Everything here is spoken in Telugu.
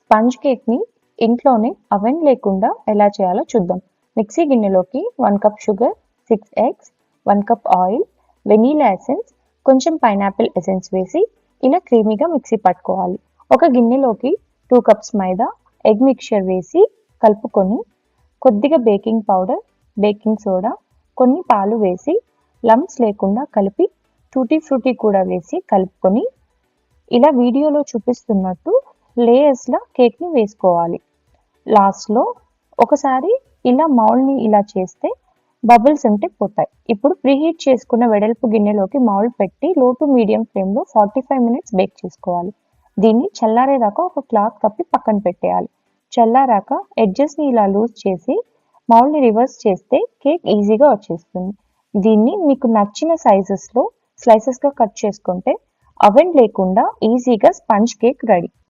స్పంజ్ కేక్ని ఇంట్లోనే అవెన్ లేకుండా ఎలా చేయాలో చూద్దాం. మిక్సీ గిన్నెలోకి 1 cup sugar, 6 eggs, 1 cup oil, vanilla essence, కొంచెం పైనాపిల్ ఎసెన్స్ వేసి ఇలా క్రీమీగా మిక్సీ పట్టుకోవాలి. ఒక గిన్నెలోకి 2 కప్స్ మైదా, ఎగ్ మిక్చర్ వేసి కలుపుకొని కొద్దిగా బేకింగ్ పౌడర్, బేకింగ్ సోడా, కొన్ని పాలు వేసి లంప్స్ లేకుండా కలిపి టూటీ ఫ్రూటీ కూడా వేసి కలుపుకొని ఇలా వీడియోలో చూపిస్తున్నట్టు లేయర్స్లా కేక్ని వేసుకోవాలి. లాస్ట్లో ఒకసారి ఇలా మౌల్డ్ని ఇలా చేస్తే బబుల్స్ ఉంటే పోతాయి. ఇప్పుడు ప్రీహీట్ చేసుకున్న వెడల్పు గిన్నెలోకి మౌల్డ్ పెట్టి లో టు మీడియం ఫ్లేమ్లో 45 మినిట్స్ బేక్ చేసుకోవాలి. దీన్ని చల్లారేదాకా ఒక క్లాత్ కప్పి పక్కన పెట్టేయాలి. చల్లారాక ఎడ్జెస్ని ఇలా లూజ్ చేసి మౌల్డ్ని రివర్స్ చేస్తే కేక్ ఈజీగా వచ్చేస్తుంది. దీన్ని మీకు నచ్చిన సైజెస్లో స్లైసెస్గా కట్ చేసుకుంటే అవెన్ లేకుండా ఈజీగా స్పంజ్ కేక్ రెడీ.